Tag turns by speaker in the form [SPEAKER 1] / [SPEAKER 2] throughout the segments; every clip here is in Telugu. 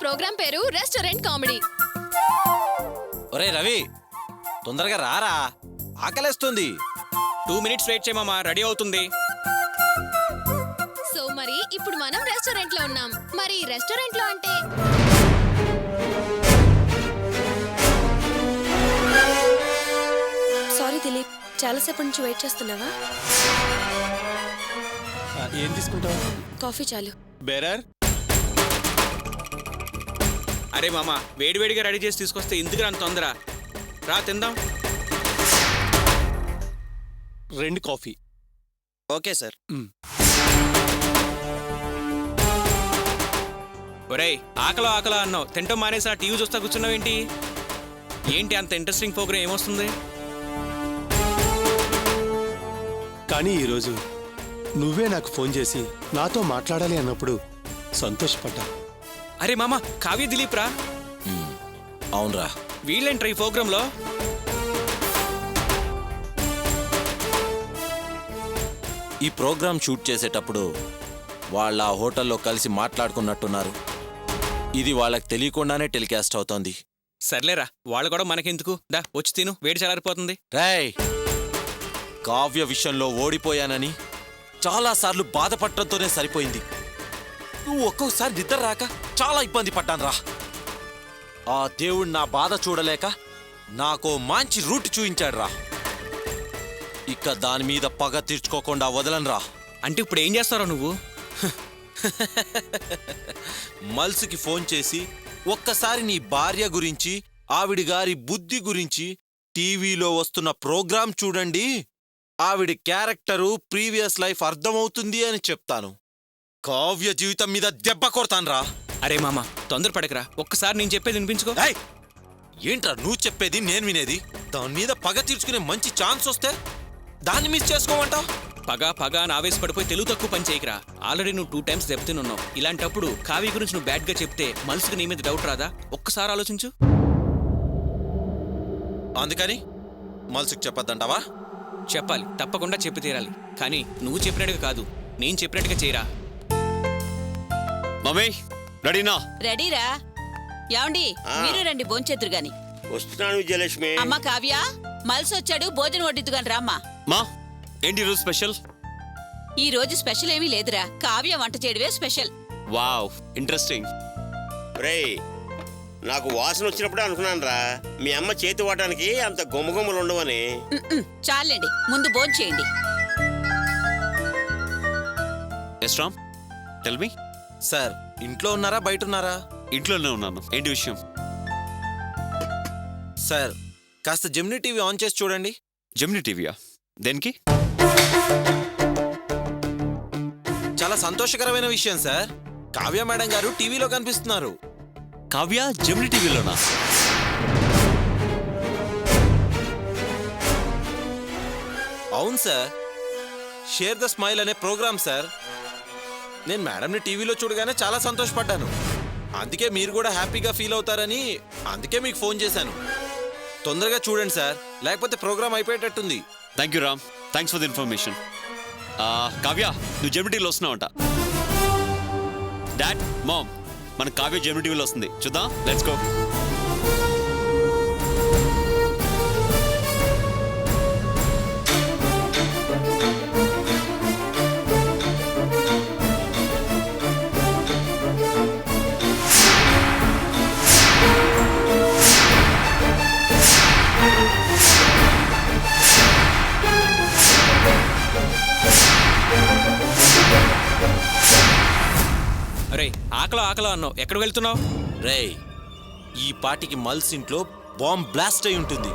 [SPEAKER 1] ప్రోగ్రామ్ పేరు రెస్టారెంట్ కామెడీ.
[SPEAKER 2] ఒరే రవి, తొందరగా రారా, ఆకలేస్తుంది.
[SPEAKER 3] 2 minutes వెయిట్ చేయమమ్మా, రెడీ అవుతుంది.
[SPEAKER 1] సో మరి ఇప్పుడు మనం రెస్టారెంట్ లో ఉన్నాం. మరి రెస్టారెంట్ లో అంటే
[SPEAKER 4] సారీ దిలీప్, చాలాసేపు నుంచి వెయిట్ చేస్తున్నావా?
[SPEAKER 5] ఏం తీసుకుంటావు?
[SPEAKER 4] కాఫీ చాలు.
[SPEAKER 5] బేరర్.
[SPEAKER 3] అరే మామ, వేడివేడిగా రెడీ చేసి తీసుకొస్తే ఎందుకు అంత తొందర? రా తిందాం.
[SPEAKER 5] 2 కాఫీ.
[SPEAKER 2] Okay sir.
[SPEAKER 3] ఒరేయ్, ఆకలో ఆకలో అన్నావు, తింటాం మానేసి ఆ టీవీ చూస్తా కూర్చున్నావు ఏంటి అంత ఇంట్రెస్టింగ్ ప్రోగ్రామ్ ఏమొస్తుంది?
[SPEAKER 5] కానీ ఈరోజు నువ్వే నాకు ఫోన్ చేసి నాతో మాట్లాడాలి అన్నప్పుడు సంతోషపడ్డా.
[SPEAKER 3] అరే మామ, కావ్య దిలీప్ రా.
[SPEAKER 2] అవునరా,
[SPEAKER 3] వీళ్ళేంట్రా ఈ ప్రోగ్రాంలో?
[SPEAKER 2] ఈ ప్రోగ్రామ్ షూట్ చేసేటప్పుడు వాళ్ళ ఆ హోటల్లో కలిసి మాట్లాడుకున్నట్టున్నారు. ఇది వాళ్ళకి తెలియకుండానే టెలికాస్ట్ అవుతోంది.
[SPEAKER 3] సర్లేరా, వాళ్ళు కూడా మనకెందుకు, దా వచ్చి తిను, వేడి చల్లారిపోతుంది.
[SPEAKER 2] రేయ్, కావ్య విషయంలో ఓడిపోయానని చాలాసార్లు బాధపడటంతోనే సరిపోయింది. నువ్వు ఒక్కొక్కసారి నిద్ర రాక చాలా ఇబ్బంది పడ్డానురా. ఆ దేవుడు నా బాధ చూడలేక నాకో మంచి రూట్ చూయించాడు రా. ఇక దాని మీద పగ తీర్చుకోకుండా వదలనురా.
[SPEAKER 3] అంటే ఇప్పుడు ఏం చేస్తారో నువ్వు?
[SPEAKER 2] మల్స్కి ఫోన్ చేసి ఒక్కసారి నీ భార్య గురించి, ఆవిడి గారి బుద్ధి గురించి టీవీలో వస్తున్న ప్రోగ్రాం చూడండి, ఆవిడ క్యారెక్టరు, ప్రీవియస్ లైఫ్ అర్థమవుతుంది అని చెప్తాను. కావ్య జీవితం మీద దెబ్బ కొడతాన్రా.
[SPEAKER 3] అరే మామ, తొందరపడకరా, ఒక్కసారి నేను చెప్పేది వినిపించుకో.
[SPEAKER 2] ఏంట్రా నువ్వు చెప్పేది నేను వినేది? దాని మీద పగ తీర్చుకునే మంచి ఛాన్స్ వస్తే దాన్ని మిస్ చేసుకోమంటావు?
[SPEAKER 3] పగ అని ఆవేశపడిపోయి తెలుగు తక్కువ పని చేయకరా. ఆల్రెడీ నువ్వు 2 times దెబ్బతినున్నావు. ఇలాంటప్పుడు కావ్య గురించి నువ్వు బ్యాడ్గా చెప్తే మల్స్కి నీ మీద డౌట్ రాదా? ఒక్కసారి ఆలోచించు.
[SPEAKER 2] అందుకని మల్స్కి చెప్పొద్దంటావా?
[SPEAKER 3] చెప్పాలి, తప్పకుండా చెప్పి తీరాలి. కానీ నువ్వు చెప్పినట్టుగా కాదు, నేను చెప్పినట్టుగా చేయరా.
[SPEAKER 6] మమ్మీ రెడీనా?
[SPEAKER 7] రెడీరా? యాండి మీరు రండి, భోంచేద్దురు గాని.
[SPEAKER 8] వస్తున్నాను విజయలక్ష్మి.
[SPEAKER 7] అమ్మ కావ్య, మల్స్ వచ్చాడు, భోజనం వడ్డిద్దు గాని రామ్మా.
[SPEAKER 6] మా ఏంటి రోజు స్పెషల్?
[SPEAKER 7] ఈ రోజు స్పెషల్ ఏమీ లేదురా, కావ్య వంట చేయడమే స్పెషల్.
[SPEAKER 6] Wow, interesting.
[SPEAKER 8] రేయ్, నాకు వాసన వచ్చినప్పుడే అనుకున్నాను రా, మీ అమ్మ చేతి వాటానికి అంత గుమ్మగుమ్మలు ఉండవని.
[SPEAKER 7] చాలండి, ముందు భోంచేయండి.
[SPEAKER 6] Yes Ram, tell me.
[SPEAKER 2] Sir, ఇంట్లో ఉన్నారా బయట ఉన్నారా?
[SPEAKER 6] ఇంట్లోనే ఉన్నాను. ఏంటి విషయం?
[SPEAKER 2] సార్, కాస్త జెమినీ టీవీ ఆన్ చేసి చూడండి.
[SPEAKER 6] జెమినీ టీవీయా? దేనికి?
[SPEAKER 2] చాలా సంతోషకరమైన విషయం సార్. కావ్య మేడం గారు టీవీలో కనిపిస్తున్నారు.
[SPEAKER 6] కావ్య జెమినీ టీవీలోనా?
[SPEAKER 2] అవును సార్, షేర్ ద స్మైల్ అనే ప్రోగ్రామ్ సార్. నేను మేడంని టీవీలో చూడగానే చాలా సంతోషపడ్డాను. అందుకే మీరు కూడా హ్యాపీగా ఫీల్ అవుతారని అందుకే మీకు ఫోన్ చేశాను. తొందరగా చూడండి సార్, లేకపోతే ప్రోగ్రామ్ అయిపోయేటట్టుంది.
[SPEAKER 6] Thank you Ram, thanks for the information. Kavya, నువ్వు జెమినీ టీవీలో వస్తున్నావంట. డాడ్, మామ్, మన కావ్య జెమినీ టీవీలో వస్తుంది, చూద్దాం. Let's go.
[SPEAKER 3] అరే, ఆకలో అన్నావు, ఎక్కడికి వెళ్తున్నావు?
[SPEAKER 2] రేయ్, ఈ పాటికి మల్స్ ఇంట్లో బాంబ్ బ్లాస్ట్ అయి ఉంటుంది.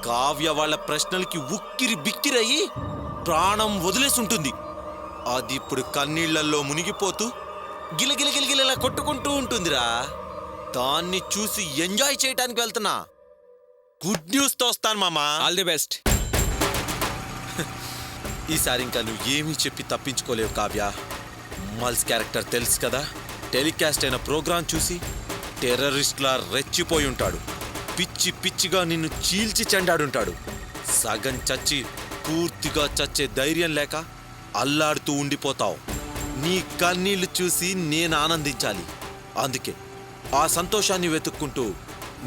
[SPEAKER 2] కావ్య వాళ్ళ ప్రశ్నలకి ఉక్కిరి బిక్కిరయ్యి ప్రాణం వదిలేసి ఉంటుంది. అది ఇప్పుడు కన్నీళ్లలో మునిగిపోతూ గిలగిలగిలగిలా కొట్టుకుంటూ ఉంటుందిరా. దాన్ని చూసి ఎంజాయ్ చేయడానికి వెళ్తున్నా. గుడ్ న్యూస్ తో వస్తాను మామా.
[SPEAKER 3] All the best.
[SPEAKER 2] ఈసారి ఇంకా నువ్వు ఏమీ చెప్పి తప్పించుకోలేవు కావ్య. మల్స్ క్యారెక్టర్ తెలుసు కదా, టెలికాస్ట్ అయిన ప్రోగ్రాం చూసి టెర్రరిస్ట్లా రెచ్చిపోయి ఉంటాడు. పిచ్చి పిచ్చిగా నిన్ను చీల్చి చెండాడుంటాడు. సగం చచ్చి పూర్తిగా చచ్చే ధైర్యం లేక అల్లాడుతూ ఉండిపోతావు. నీ కన్నీళ్లు చూసి నేను ఆనందించాలి. అందుకే ఆ సంతోషాన్ని వెతుక్కుంటూ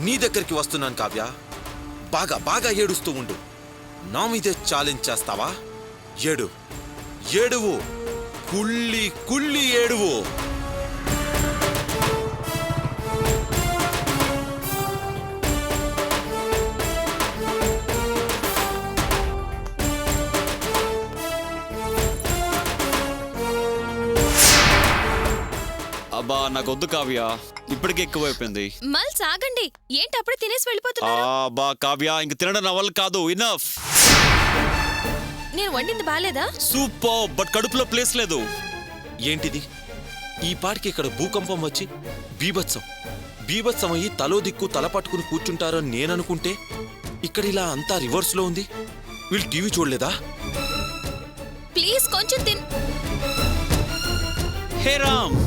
[SPEAKER 2] నీ దగ్గరికి వస్తున్నాను కావ్య. బాగా బాగా ఏడుస్తూ ఉండు. నా మీదే ఛాలెంజ్ చేస్తావా? ఏడు, ఏడువు, కుళ్ళి కుళ్ళి ఏడువు.
[SPEAKER 6] అబ్బా నాకు వద్దు కావ్య, ఇప్పటికే ఎక్కువైపోయింది.
[SPEAKER 1] మల్స్ ఆగండి, ఏంటి అప్పుడే తినేసి వెళ్ళిపోతున్నారు?
[SPEAKER 6] అబ్బా కావ్య, ఇంక తినడం నా వల్ల కాదు. ఇనఫ్.
[SPEAKER 1] నేను వండింది బాలేదా?
[SPEAKER 6] సూపర్, బట్ కడుపులో ప్లేస్ లేదు.
[SPEAKER 2] ఏంటిది? ఈ పాటికి ఇక్కడ భూకంపం వచ్చి బీభత్సం బీభత్సం అయ్యి తలో దిక్కు తల పట్టుకుని కూర్చుంటారని నేననుకుంటే ఇక్కడ ఇలా అంతా రివర్స్లో ఉంది. వీళ్ళు టీవీ చూడలేదా?
[SPEAKER 1] ప్లీజ్ కొంచెం తిన్.
[SPEAKER 6] Hey Ram,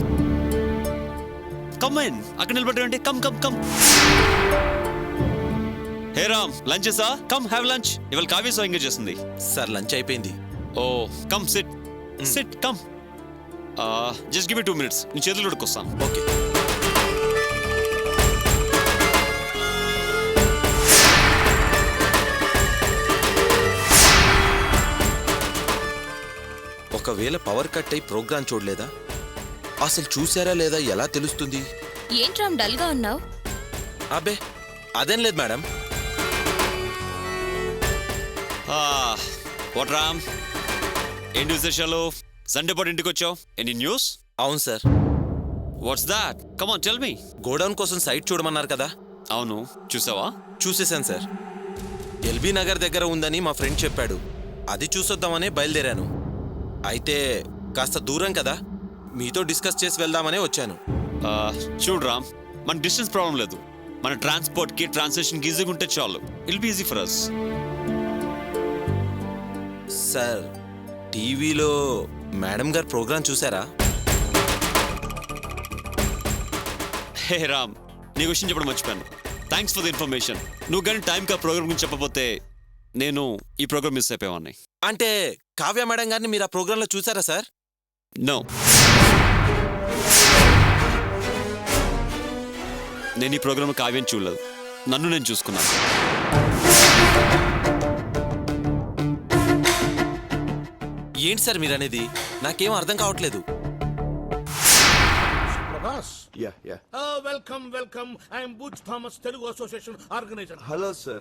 [SPEAKER 6] come in. అక్కడ నిలబడండి. Come come come. Hey Ram, lunch చేసా? Come have lunch. ఇవాళ కావ్య సో ఎంగేజ్ చేస్తుంది.
[SPEAKER 2] సార్ లంచ్ అయిపోయింది.
[SPEAKER 6] Oh come sit sit come. Just give me 2 minutes. నీ చేతులు ఉడుకొస్తాను.
[SPEAKER 2] ఓకే. ఒకవేళ పవర్ కట్ అయి ప్రోగ్రాం చూడలేదా? అసలు చూసారా లేదా ఎలా తెలుస్తుంది?
[SPEAKER 1] ఏంట్రామ్ డల్ గా ఉన్నావు?
[SPEAKER 2] అబ్బే అదేం లేదు మేడం.
[SPEAKER 6] వాట్ రామ్, ఏంటి విశేషాలు? సండే పాటు ఇంటికి వచ్చావు. Any news?
[SPEAKER 2] అవును sir.
[SPEAKER 6] What's that? Come on tell me.
[SPEAKER 2] Godown కోసం సైట్ చూడమన్నారు కదా?
[SPEAKER 6] అవును, చూసావా?
[SPEAKER 2] చూసేశాను సార్. ఎల్బీ నగర్ దగ్గర ఉందని మా ఫ్రెండ్ చెప్పాడు. అది చూసొద్దామనే బయలుదేరాను. అయితే కాస్త దూరం కదా, మీతో డిస్కస్ చేసి వెళ్దామనే వచ్చాను.
[SPEAKER 6] చూడు రామ్, మన డిస్టెన్స్ ప్రాబ్లం లేదు. మన ట్రాన్స్పోర్ట్కి ట్రాన్స్లేషన్కి ఈజీగా ఉంటే చాలు. I'll be easy for us.
[SPEAKER 2] Sir, టీవీలో మేడం గారు ప్రోగ్రాం చూసారా?
[SPEAKER 6] హే రామ్, నీ విషయం చెప్పడం మర్చిపోయాను. Thanks for the information. నువ్వు కానీ టైంకి ఆ ప్రోగ్రామ్ గురించి చెప్పకపోతే నేను ఈ ప్రోగ్రామ్ మిస్ అయిపోయేవాడిని.
[SPEAKER 2] అంటే కావ్య మేడం గారిని మీరు ఆ ప్రోగ్రాంలో చూసారా సార్?
[SPEAKER 6] నో, నేను ఈ ప్రోగ్రామ్ కావ్యం చూడలేదు. నన్ను నేను చూసుకున్నాను.
[SPEAKER 2] ఏంటి సార్ మీరు అనేది? నాకేం అర్థం కావట్లేదు.
[SPEAKER 9] Prabhas.
[SPEAKER 10] Yeah.
[SPEAKER 9] Welcome. I am Butch Thomas, Telugu Association organizer.
[SPEAKER 10] Hello, sir.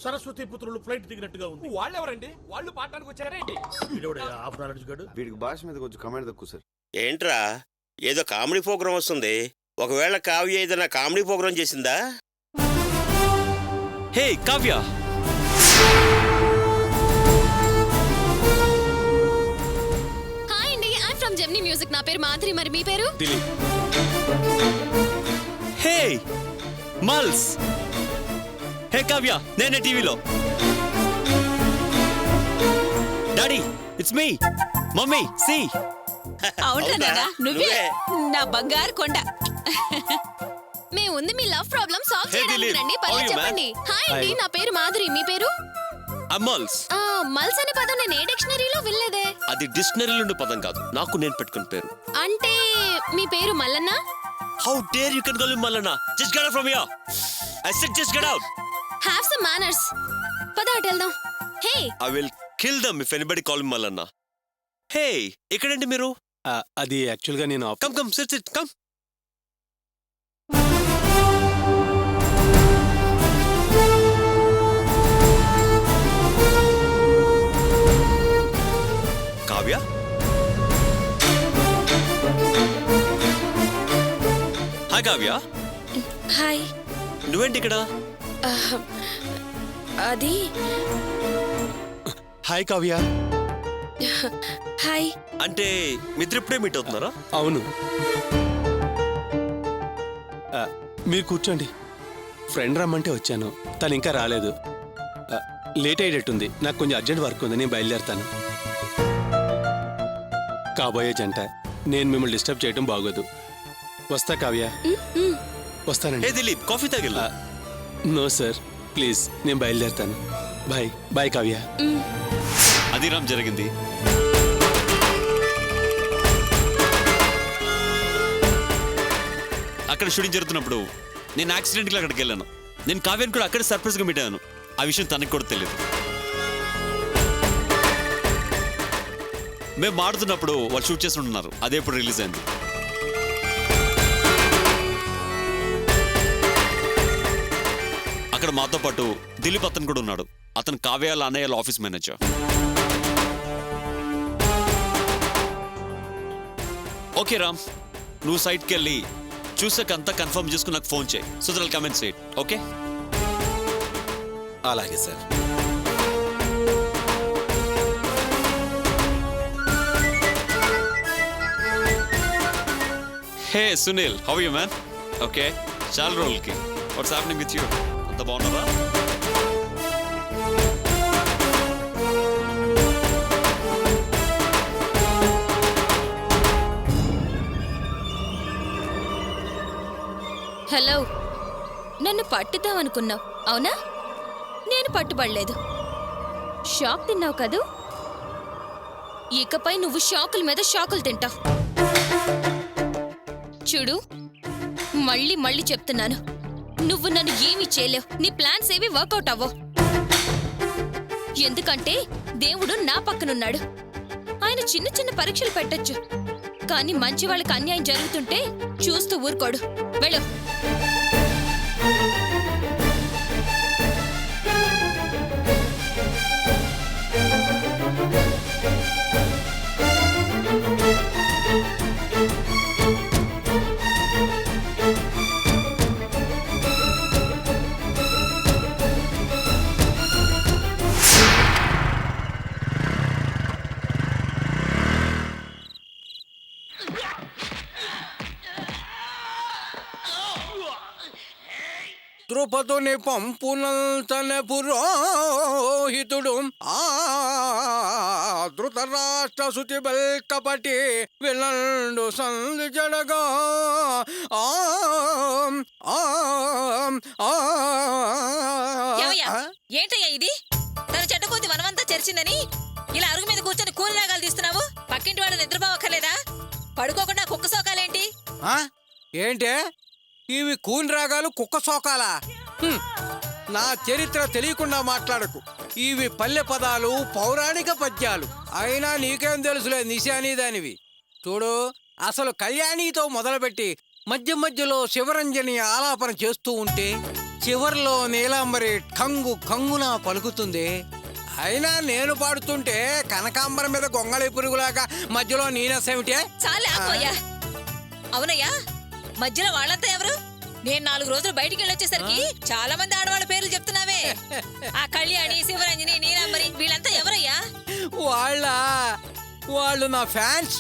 [SPEAKER 9] Saraswati పుత్రులు ఫ్లైట్ దిగినట్టుగా ఉంది.
[SPEAKER 3] వాళ్ళెవరండి? వాళ్ళు పాడడానికి వచ్చారేంటి?
[SPEAKER 9] వీడెవడే హాఫ్ నాలెడ్జ్ గడు?
[SPEAKER 10] వీడికి భాష మీద కొంచెం కమెంట్ తక్కువ సార్.
[SPEAKER 8] ఏంట్రా, ఏదో కామెడీ ప్రోగ్రాం వస్తుంది. ఒకవేళ కావ్య ఏదైనా కామెడీ ప్రోగ్రాం చేసిందా?
[SPEAKER 6] హే కావ్య,
[SPEAKER 1] హాయ్ అండి, ఐఎమ్ ఫ్రమ్ జెమినీ మ్యూజిక్. నా పేరు మాధురి. మరి మీ పేరు?
[SPEAKER 5] దిలీప్.
[SPEAKER 6] హే మల్స్. హే కావ్య, నేనే టీవీలో. Daddy, it's me. Mummy, see.
[SPEAKER 7] అవునా నాన్న, నువ్వే నా బంగారు కొండ.
[SPEAKER 1] మేము ఉంది మీ లవ్ ప్రాబ్లం సాల్వ్
[SPEAKER 6] Hey,
[SPEAKER 1] చేయడానికి
[SPEAKER 6] Dilip.
[SPEAKER 1] రండి.
[SPEAKER 6] How
[SPEAKER 1] పర్లేదు
[SPEAKER 6] are you,
[SPEAKER 1] చెప్పండి. హాయ్ అండి,
[SPEAKER 5] Hi.
[SPEAKER 1] నా పేరు మాధురి. మీ పేరు?
[SPEAKER 6] మల్స్.
[SPEAKER 1] మల్స్ అనే పదం నేను ఏ డిక్షనరీలో వినలేదే.
[SPEAKER 6] అది డిక్షనరీలో ఉండే పదం కాదు, నాకు నేను పెట్టుకున్న పేరు.
[SPEAKER 1] అంటే మీ పేరు Mallanna?
[SPEAKER 6] How dare you can call me Mallanna? Just get out from here. I said just get out.
[SPEAKER 1] Have some manners. పద అటు వెళ్దాం. Hey,
[SPEAKER 6] I will kill them if anybody call me Mallanna. Hey, ఎక్కడండి మీరు?
[SPEAKER 5] అది యాక్చువల్గా నేను
[SPEAKER 6] come come sit sit come. Kavya, hi Kavya.
[SPEAKER 4] Hi.
[SPEAKER 6] నువ్వేంటి ఇక్కడ?
[SPEAKER 4] అది
[SPEAKER 5] హాయ్ కావ్య.
[SPEAKER 4] హాయ్.
[SPEAKER 6] అంటే మీ ఇద్దరు ఇప్పుడే మీట్ అవుతున్నారా?
[SPEAKER 5] అవును. మీరు కూర్చోండి. ఫ్రెండ్ రమ్మంటే వచ్చాను, తను ఇంకా రాలేదు. లేట్ అయ్యేటట్టుంది. నాకు కొంచెం అర్జెంట్ వర్క్ ఉంది, నేను బయలుదేరుతాను. కాబోయే జంట, నేను మిమ్మల్ని డిస్టర్బ్ చేయడం బాగోదు. వస్తా కావ్య. వస్తానండి.
[SPEAKER 6] హే దిలీప్, కాఫీ తాగిల్లా?
[SPEAKER 5] నో సార్, ప్లీజ్, నేను బయలుదేరుతాను. Bye bye Kavya.
[SPEAKER 6] అది రామ్ జరిగింది. అక్కడ షూటింగ్ జరుగుతున్నప్పుడు నేను యాక్సిడెంట్గా అక్కడికి వెళ్ళాను. నేను కావ్యాన్ని కూడా అక్కడే సర్ప్రైజ్గా మీట్ అయ్యాను. ఆ విషయం తనకి కూడా తెలియదు. మేము మాడుతున్నప్పుడు వాళ్ళు షూట్ చేస్తుంటున్నారు. అదే ఇప్పుడు రిలీజ్ అయింది. అక్కడ మాతో పాటు దిలీప్ అతను కూడా ఉన్నాడు. అతను కావ్య అన్నయ్య ఆఫీస్ మేనేజర్. ఓకే రామ్, నువ్వు సైట్కి వెళ్ళి చూసాక అంతా కన్ఫర్మ్ చేసుకుని నాకు ఫోన్ చేయి. So that I'll come and say it. Okay?
[SPEAKER 2] అలాగే sir.
[SPEAKER 6] Hey Sunil, how you man? Okay, చాలా రోజులకి. What's happening with you? అంత బాగున్నారా?
[SPEAKER 4] హలో, నన్ను పట్టుదామనుకున్నావు అవునా? నేను పట్టుబడలేదు. షాక్ తిన్నావు కదూ? ఇకపై నువ్వు షాకుల మీద షాకులు తింటావు. చూడు, మళ్ళీ మళ్ళీ చెప్తున్నాను, నువ్వు నన్ను ఏమీ చేయలేవు. నీ ప్లాన్స్ ఏవి వర్కౌట్ అవ్వవు. ఎందుకంటే దేవుడు నా పక్కనున్నాడు. ఆయన చిన్న చిన్న పరీక్షలు పెట్టొచ్చు, కానీ మంచి వాళ్ళకి అన్యాయం జరుగుతుంటే చూస్తూ ఊరుకోడు. వెళ్ళు.
[SPEAKER 9] ద్రుపదుని పంపునంతన పురోహితుడు ధృతరాష్ట్ర శుచి బల్కపటి వినండు సంధి జడగా
[SPEAKER 7] ఏంటయ్యా ఇది? తన చెడ్డకోతి మనమంతా చెరిచిందని ఇలా అరుగు మీద కూర్చొని కూలిరాగాలు తీస్తున్నావు. పక్కింటి వాడు నిద్రపోవక్కర్లేదా? పడుకోకుండా కుక్క సోకాలేంటి?
[SPEAKER 9] ఏంటే ఇవి కూని రాగాలు కుక్క సోకాలా? నా చరిత్ర తెలియకుండా మాట్లాడకు. ఇవి పల్లె పదాలు, పౌరాణిక పద్యాలు. అయినా నీకేం తెలుసులే నిశానీదానివి. చూడు, అసలు కళ్యాణితో మొదలుపెట్టి మధ్య మధ్యలో శివరంజని ఆలాపన చేస్తూ ఉంటే చివర్లో నీలాంబరి కంగు కంగున పలుకుతుంది. అయినా నేను పాడుతుంటే కనకాంబరం మీద గొంగళి పురుగులాగా మధ్యలో నీనసేమిటే?
[SPEAKER 7] చాలే ఆపోయా. అవునయ్యా, మధ్యలో వాళ్ళంతా ఎవరు? నేను 4 రోజులు బయటికి వెళ్ళొచ్చేసరికి చాలా మంది ఆడవాళ్ళ పేర్లు చెప్తున్నావే. ఆ కళ్యాణి, శివరంజని, నీలాంబరి వీళ్ళంతా ఎవరయ్యా?
[SPEAKER 9] వాళ్ళు నా ఫ్యాన్స్,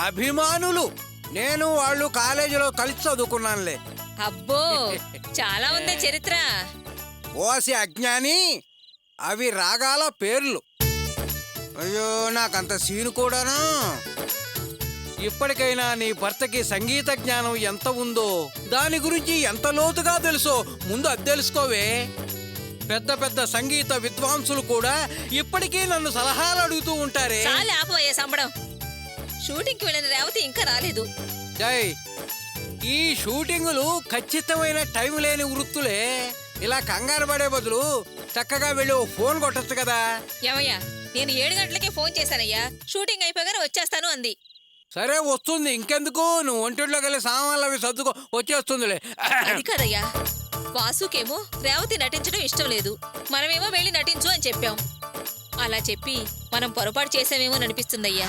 [SPEAKER 9] అభిమానులు. నేను వాళ్ళు కాలేజీలో కలిసి చదువుకున్నానులే.
[SPEAKER 7] అబ్బో, చాలా ఉంది చరిత్ర.
[SPEAKER 9] ఓసి అజ్ఞాని, అవి రాగాల పేర్లు. అయ్యో, నాకంత సీను కూడానా? ఇప్పటికైనా నీ భర్తకి సంగీత జ్ఞానం ఎంత ఉందో, దాని గురించి ఎంత లోతుగా తెలుసో ముందు అది తెలుసుకోవే. పెద్ద పెద్ద సంగీత విద్వాంసులు కూడా ఇప్పటికీ నన్ను సలహాలు అడుగుతూ ఉంటారే.
[SPEAKER 7] చాలే ఆపోయే సంబడం. షూటింగ్కి వెళ్ళిన రేవతి ఇంకా రాలేదు.
[SPEAKER 9] జై, ఈ షూటింగులు ఖచ్చితమైన టైం లేని వృత్తులే. ఇలా కంగారు పడే బదులు చక్కగా వెళ్ళి ఫోన్ కొట్టచ్చు కదా.
[SPEAKER 7] ఏమయ్యా, నేను 7 గంటలకే ఫోన్ చేశానయ్యా. షూటింగ్ అయిపోగానే వచ్చేస్తాను అంది.
[SPEAKER 9] సరే, వస్తుంది. ఇంకెందుకు, నువ్వు ఒంటింట్లోకి వెళ్ళి సామాన్లు అవి సర్దుకో, వచ్చేస్తుందిలే.
[SPEAKER 7] అది కదయ్యా, వాసుకేమో రేవతి నటించడం ఇష్టం లేదు. మనమేమో వెళ్ళి నటించు అని చెప్పాం. అలా చెప్పి మనం పొరపాటు చేసామేమో అనిపిస్తుందయ్యా.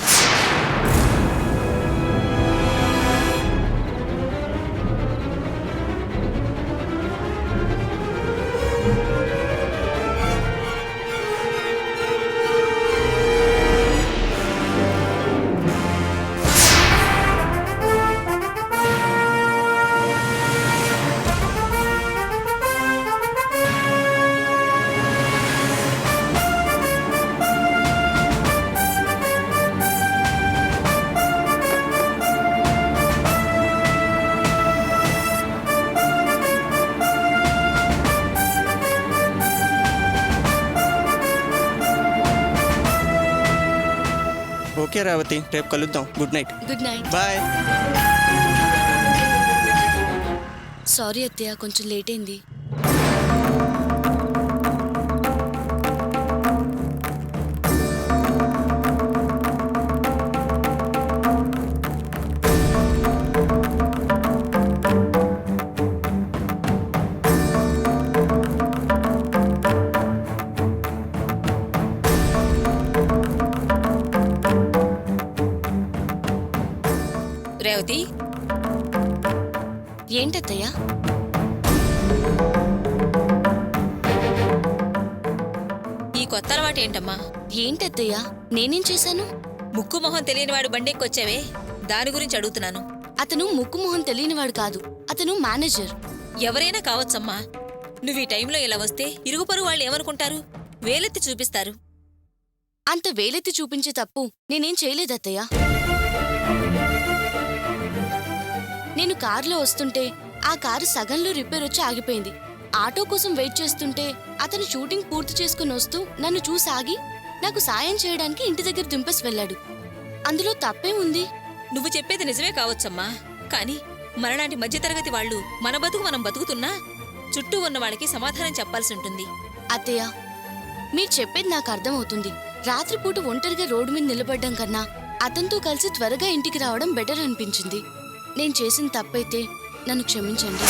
[SPEAKER 11] ఓకే రేవతి, రేపు కలుద్దాం. Good night.
[SPEAKER 4] Good night.
[SPEAKER 11] Bye.
[SPEAKER 1] Sorry అత్తయ్య, కొంచెం లేట్ అయింది.
[SPEAKER 7] రేవతి,
[SPEAKER 1] ఏంటత్తయ్య?
[SPEAKER 7] ఈ కొత్త అలవాటు ఏంటమ్మా?
[SPEAKER 1] ఏంటత్తయ్య, నేనేం చేశాను?
[SPEAKER 7] ముక్కు మొహం తెలియని వాడు బండెక్కొచ్చావే, దాని గురించి అడుగుతున్నాను.
[SPEAKER 1] అతను ముక్కు మొహం తెలియనివాడు కాదు, అతను మేనేజర్.
[SPEAKER 7] ఎవరైనా కావచ్చమ్మా. నువ్వు ఈ టైంలో ఇలా వస్తే ఇరుగు పొరుగు వాళ్ళు ఏమనుకుంటారు? వేలెత్తి చూపిస్తారు.
[SPEAKER 1] అంత వేలెత్తి చూపించే తప్పు నేనేం చేయలేదత్తయ్య. నేను కారులో వస్తుంటే ఆ కారు సగంలో రిపేర్ వచ్చి ఆగిపోయింది. ఆటో కోసం వెయిట్ చేస్తుంటే అతను షూటింగ్ పూర్తి చేసుకుని వస్తూ నన్ను చూసి ఆగి నాకు సాయం చేయడానికి ఇంటి దగ్గర దింపేసి వెళ్ళాడు. అందులో తప్పే ఉంది?
[SPEAKER 7] నువ్వు చెప్పేది నిజమే కావచ్చమ్మా, కానీ మనలాంటి మధ్యతరగతి వాళ్ళు మన బతుకు మనం బతుకుతున్నా చుట్టూ ఉన్న వాళ్ళకి సమాధానం చెప్పాల్సి ఉంటుంది.
[SPEAKER 1] అత్తయ్య, మీరు చెప్పేది నాకు అర్థమవుతుంది. రాత్రిపూట ఒంటరిగా రోడ్డు మీద నిలబడ్డం కన్నా అతనితో కలిసి త్వరగా ఇంటికి రావడం బెటర్ అనిపించింది. నేను చేసిన తప్పైతే నన్ను క్షమించండి.